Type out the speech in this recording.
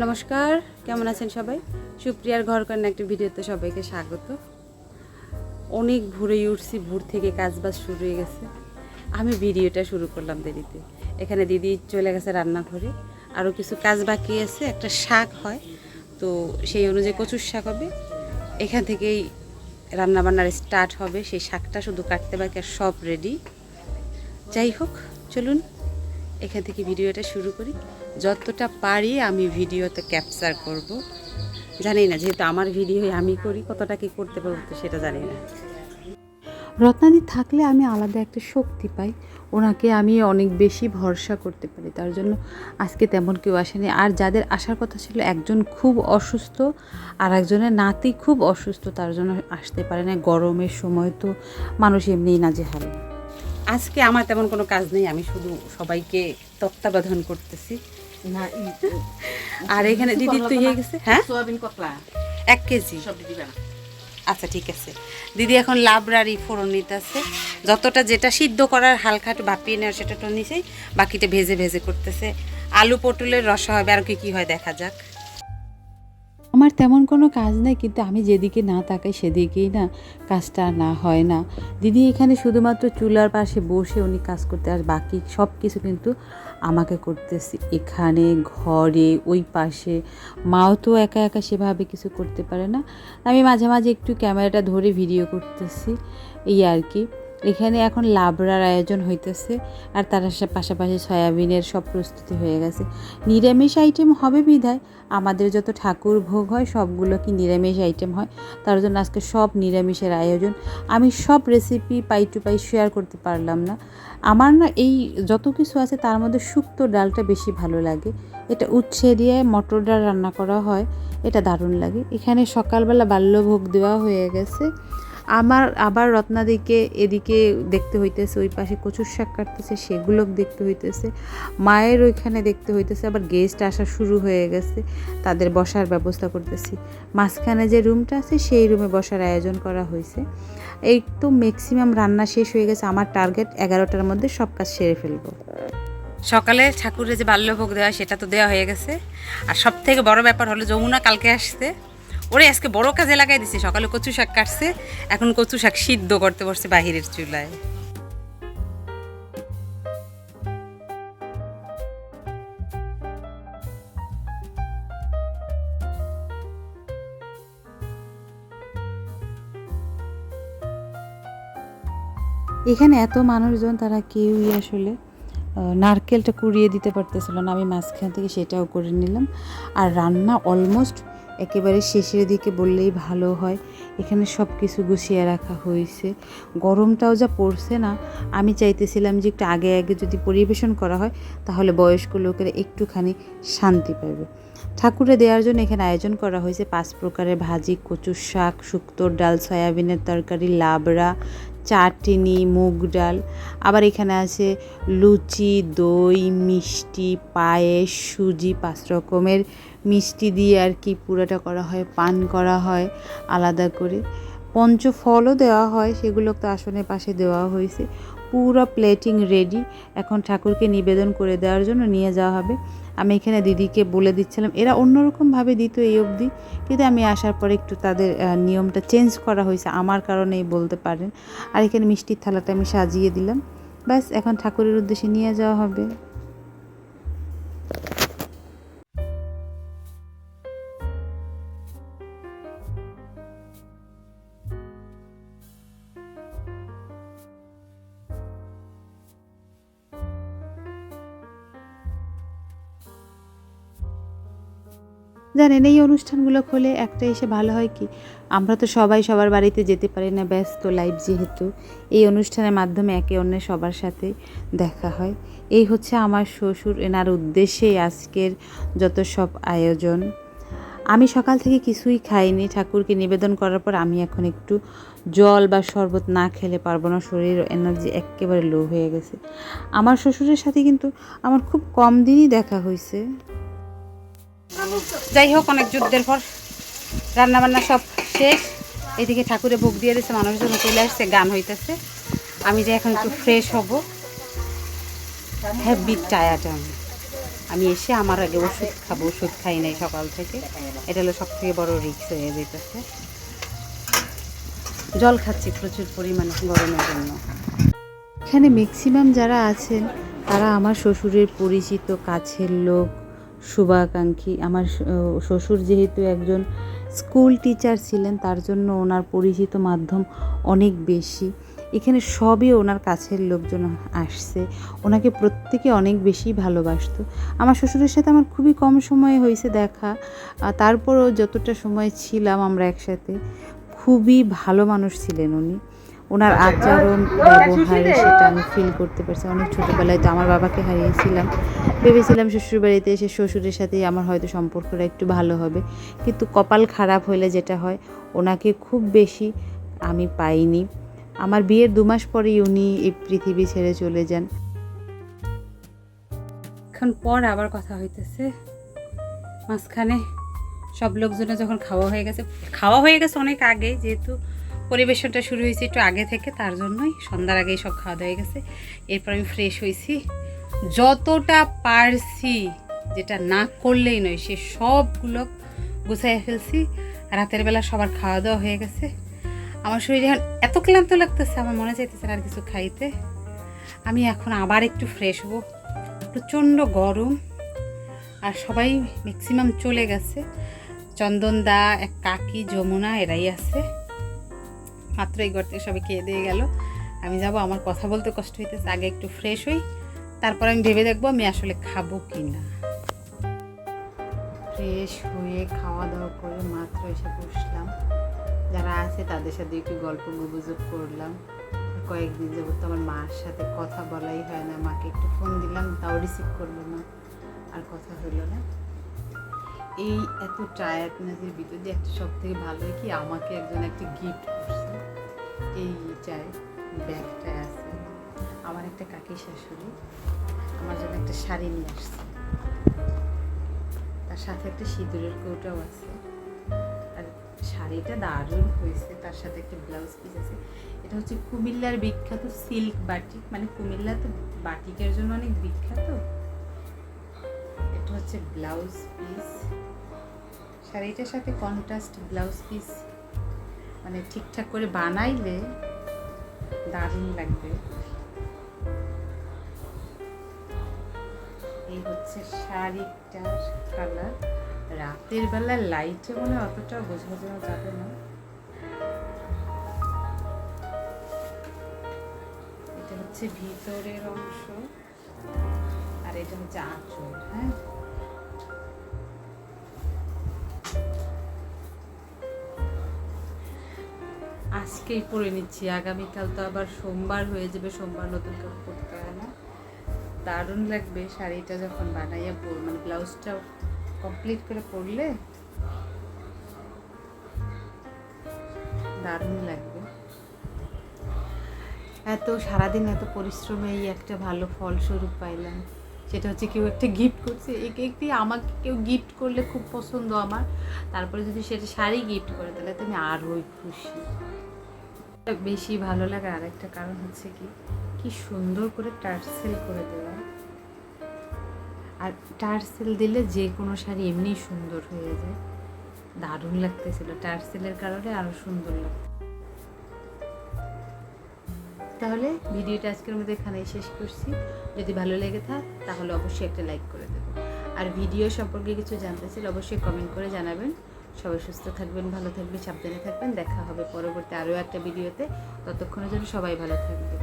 নমস্কার, কেমন আছেন সবাই? সুপ্রিয়ার ঘর কন্যা একটা ভিডিওতে সবাইকে স্বাগত। অনেক ভোরে উঠছি, ভোর থেকে কাজবাজ শুরু হয়ে গেছে। আমি ভিডিওটা শুরু করলাম দেরিতে। এখানে দিদি চলে গেছে রান্নাঘরে, আরও কিছু কাজ বাকি আছে। একটা শাক হয়, তো সেই অনুযায়ী কচুর শাক হবে। এখান থেকেই রান্নাবান্নার স্টার্ট হবে। সেই শাকটা শুধু কাটতে বাকি, আর সব রেডি। যাই হোক, চলুন এখান থেকে ভিডিওটা শুরু করি। যতটা পারি আমি ভিডিওতে ক্যাপচার করব। জানি না, যেহেতু আমার ভিডিও আমি করি, কতটা কি করতে পারবো তো সেটা জানি না। রত্নাদি থাকলে আমি আলাদা একটা শক্তি পাই, ওনাকে আমি অনেক বেশি ভরসা করতে পারি। তার জন্য আজকে তেমন কেউ আসেনি। আর যাদের আসার কথা ছিল, একজন খুব অসুস্থ আর একজনের নাতি খুব অসুস্থ, তার জন্য আসতে পারে না। গরমের সময় তো মানুষ এমনিই নাজেহাল। আজকে আমার তেমন কোনো কাজ নেই, আমি শুধু সবাইকে তত্ত্বাবধান করতেছি। আর এখানে দিদি তো হয়ে গেছে, হ্যাঁ, 1 কেজি। আচ্ছা, ঠিক আছে। দিদি এখন লাবড়ারি ফোড়ন নিতেছে। যতটা যেটা সিদ্ধ করার হালকা একটু ভাপিয়ে নেওয়ার সেটা তো নিছেই, বাকিটা ভেজে ভেজে করতেছে। আলু পটলের রসা হবে, আর কি হয় দেখা যাক। আমার তেমন কোনো কাজ নেই, কিন্তু আমি যেদিকে না তাকাই সেদিকেই না কাজটা না হয় না। দিদি এখানে শুধুমাত্র চুলার পাশে বসে উনি কাজ করতে, আর বাকি সব কিছু কিন্তু আমাকে করতেছি। এখানে ঘরে ওই পাশে মাও তো একা একা সেভাবে কিছু করতে পারে না। আমি মাঝে মাঝে একটু ক্যামেরাটা ধরে ভিডিও করতেছি, এই আর কি। এখানে এখন লাবড়ার আয়োজন হইতেছে, আর তার পাশাপাশি সয়াবিনের সব প্রস্তুতি হয়ে গেছে। নিরামিষ আইটেম হবে বিধায় আমাদের যত ঠাকুর ভোগ হয় সবগুলো কি নিরামিষ আইটেম হয়, তার জন্য আজকে সব নিরামিষের আয়োজন। আমি সব রেসিপি পাই টু পাই শেয়ার করতে পারলাম না। আমার না এই যত কিছু আছে তার মধ্যে শুক্তো ডালটা বেশি ভালো লাগে। এটা উচ্ছে দিয়ে মটর ডাল রান্না করা হয়, এটা দারুণ লাগে। এখানে সকালবেলা বাল্যভোগ দেওয়া হয়ে গেছে। আমার আবার রত্নাদিকে এদিকে দেখতে হইতেছে, ওই পাশে কচুর শাক কাটতেছে, সেগুলো দেখতে হইতেছে। মায়ের ওইখানে দেখতে হইতেছে, আবার গেস্ট আসা শুরু হয়ে গেছে, তাদের বসার ব্যবস্থা করতেছি। মাঝখানে যে রুমটা আছে সেই রুমে বসার আয়োজন করা হয়েছে। এই তো ম্যাক্সিমাম রান্না শেষ হয়ে গেছে। আমার টার্গেট 11টার মধ্যে সব কাজ সেরে ফেলবো। সকালে ঠাকুরের যে বাল্যভোগ দেওয়া সেটা তো দেওয়া হয়ে গেছে। আর সব থেকে বড় ব্যাপার হলো, যমুনা কালকে আসছে, ওরে আজকে বড় কাজে লাগাই দিছে। সকালে কচু শাক কাটছে, এখন কচু শাক সিদ্ধ করতে বসছে বাহিরের চুলায়। এখানে এত মানুষজন, তারা কেউই আসলে নারকেলটা কুড়িয়ে দিতে পারতেছিল না। আমি মাঝখান থেকে সেটাও করে নিলাম। আর রান্না অলমোস্ট একেবারে শেষের দিকে বললেই ভালো হয়। এখানে সব কিছু গুছিয়ে রাখা হয়েছে। গরমটাও যা পড়ছে না, আমি চাইতেছিলাম যে একটু আগে আগে যদি পরিবেশন করা হয় তাহলে বয়স্ক লোকেরা একটুখানি শান্তি পাবে। ঠাকুরে দেওয়ার জন্য এখানে আয়োজন করা হয়েছে 5 প্রকারের ভাজি, কচুর শাক, শুক্তোর ডাল, সয়াবিনের তরকারি, লাবড়া, চাটনি, মুগ ডাল। আবার এখানে আছে লুচি, দই, মিষ্টি, পায়েস, সুজি, 5 রকমের মিষ্টি দিয়ে আর কি পুরোটা করা হয়। পান করা হয় আলাদা করে, পঞ্চফলও দেওয়া হয়, সেগুলো তো আসনের পাশে দেওয়া হয়েছে। পুরো প্লেটিং রেডি, এখন ঠাকুরকে নিবেদন করে দেওয়ার জন্য নিয়ে যাওয়া হবে। আমি এখানে দিদিকে বলে দিচ্ছিলাম, এরা অন্যরকমভাবে দিত এই অবধি, কিন্তু আমি আসার পরে একটু তাদের নিয়মটা চেঞ্জ করা হয়েছে, আমার কারণেই বলতে পারেন। আর এখানে মিষ্টির থালাটা আমি সাজিয়ে দিলাম, ব্যাস এখন ঠাকুরের উদ্দেশ্যে নিয়ে যাওয়া হবে। জানেন, এই অনুষ্ঠানগুলো হলে একটা এসে ভালো হয় কি, আমরা তো সবাই সবার বাড়িতে যেতে পারি না, ব্যস্ত লাইফ যেহেতু। এই অনুষ্ঠানের মাধ্যমে একে অন্যের সবার সাথে দেখা হয়। এই হচ্ছে আমার শ্বশুর, এনার উদ্দেশ্যেই আজকের যত সব আয়োজন। আমি সকাল থেকে কিছুই খাইনি। ঠাকুরকে নিবেদন করার পর আমি এখন একটু জল বা শরবত না খেলে পারবো না, শরীর এনার্জি একেবারে লো হয়ে গেছে। আমার শ্বশুরের সাথে কিন্তু আমার খুব কম দিনই দেখা হয়েছে। যাই হোক, অনেক যুদ্ধের পর রান্নাবান্না সব শেষ। এদিকে ঠাকুরে ভোগ দিয়ে দিয়েছে, মানুষজন চলে আসছে, গান হইতেছে। আমি যে এখন একটু ফ্রেশ হব, হ্যাভি টায়ার্ড আমি। আমি এসে আমার আগে ওষুধ খাবো, ওষুধ খাই নাই সকাল থেকে, এটা হলো সব থেকে বড় রিস্ক হয়ে যেতেছে। জল খাচ্ছি প্রচুর পরিমাণে গরমের জন্য। এখানে ম্যাক্সিমাম যারা আছেন তারা আমার শ্বশুরের পরিচিত কাছের লোক, শুভাকাঙ্ক্ষী। আমার শ্বশুর যেহেতু একজন স্কুল টিচার ছিলেন, তার জন্য ওনার পরিচিত মাধ্যম অনেক বেশি। এখানে সবই ওনার কাছের লোকজন আসছে, ওনাকে প্রত্যেকে অনেক বেশি ভালোবাসতো। আমার শ্বশুরের সাথে আমার খুবই কম সময় হয়েছে দেখা, তারপরও যতটা সময় ছিলাম আমরা একসাথে, খুবই ভালো মানুষ ছিলেন উনি। ওনার আচরণ ব্যবহারে সেটা আমি ফিল করতে পারছি। অনেক ছোটোবেলায় তো আমার বাবাকে হারিয়েছিলাম, ভেবেছিলাম শ্বশুরবাড়িতে এসে শ্বশুরের সাথেই আমার হয়তো সম্পর্কটা একটু ভালো হবে, কিন্তু কপাল খারাপ হলে যেটা হয়, ওনাকে খুব বেশি আমি পাইনি। আমার বিয়ের 2 মাস পরেই উনি এই পৃথিবী ছেড়ে চলে যান। এখন পর আবার কথা হইতেছে মাঝখানে সব লোকজনের যখন খাওয়া হয়ে গেছে অনেক আগে, যেহেতু পরিবেশনটা শুরু হয়েছে একটু আগে থেকে, তার জন্যই সন্ধ্যার আগেই সব খাওয়া দাওয়া হয়ে গেছে। এরপর আমি ফ্রেশ হয়েছি, যতটা পারছি, যেটা না করলেই নয় সে সবগুলো গুছাইয়া ফেলছি। রাতের বেলা সবার খাওয়া দাওয়া হয়ে গেছে। আমার শরীরে এখন এত ক্লান্ত লাগতেছে, আমার মনে চাইতেছে আর কিছু খাইতে। আমি এখন আবার একটু ফ্রেশ হবো, প্রচণ্ড গরম, আর সবাই ম্যাক্সিমাম চলে গেছে। চন্দন দা, এক কাকি, যমুনা, এরাই আছে মাত্র। এই ঘর থেকে সবাই খেয়ে দিয়ে গেল, আমি যাব। আমার কথা বলতে কষ্ট হইতেছে, আগে একটু ফ্রেশ হই, তারপর আমি ভেবে দেখবো আমি আসলে খাবো কি না। ফ্রেশ হয়ে খাওয়া দাওয়া করে মাত্র এসে বসলাম। যারা আছে তাদের সাথে একটু গল্প গুজব করলাম। কয়েকদিন যাবত তো আমার মার সাথে কথা বলাই হয় না, মাকে একটু ফোন দিলাম, তাও রিসিভ করলো না, আর কথা হলো না। এই এত টায়ার্ডনেসের ভিতর দিয়ে একটা সব থেকে ভালো কি, আমাকে একজন একটা গিফট করছে। এইটায় ব্যাগটায় আছে আমার একটা কাকি শাশুড়ি আমার জন্য একটা শাড়ি নিয়ে আসছে, তার সাথে একটা সিঁদুরের কৌটাও আছে। আর শাড়িটা দারুণ হয়েছে, তার সাথে একটা ব্লাউজ পিস আছে। এটা হচ্ছে কুমিল্লার বিখ্যাত সিল্ক বাটিক, মানে কুমিল্লা তো বাটিকের জন্য অনেক বিখ্যাত। এটা হচ্ছে ব্লাউজ পিস, শাড়িটার সাথে কন্ট্রাস্ট ব্লাউজ পিস, মানে ঠিকঠাক করে বানাইলে দারুণ লাগবে। এই হচ্ছে শাড়িটার কালার। রাতের বেলা লাইটে মনে অতটা বোঝা যাবে না। এটা হচ্ছে ভিতরের অংশ, আর এটা হচ্ছে আঁচল। হ্যাঁ, আজকেই পরে নিচ্ছি, আগামীকাল তো আবার সোমবার হয়ে যাবে, সোমবার নতুন কাপড় পরতে হয় না। দারুণ লাগবে শাড়িটা যখন বানাইয়া মানে ব্লাউজটা কমপ্লিট করে পরলে দারুণ লাগবে। এত সারাদিন এত পরিশ্রমে এই একটা ভালো ফলস্বরূপ পাইলাম, সেটা হচ্ছে কেউ একটা গিফট করছে। এই কেকটি আমাকে কেউ গিফট করলে খুব পছন্দ আমার, তারপরে যদি সেটা শাড়ি গিফট করে তাহলে তো আমি আরোই খুশি। বেশি ভালো লাগার আরেকটা কারণ হচ্ছে কি সুন্দর করে টার্সেল করে দেওয়া। আর টার্সেল দিলে যে কোনো শাড়ি এমনি সুন্দর হয়ে যায়, দারুণ লাগতেছিল। টার্সেলের কারণে আরও সুন্দর লাগতো। তাহলে ভিডিওটা আজকের মধ্যে এখানেই শেষ করছি। যদি ভালো লেগে থাকে তাহলে অবশ্যই একটা লাইক করে দেবেন, আর ভিডিও সম্পর্কে কিছু জানতে চাইলে অবশ্যই কমেন্ট করে জানাবেন। সবাই সুস্থ থাকবেন, ভালো থাকবেন, সাবধানে থাকবেন। দেখা হবে পরবর্তী আরও একটা ভিডিওতে। ততক্ষণের জন্য সবাই ভালো থাকবেন।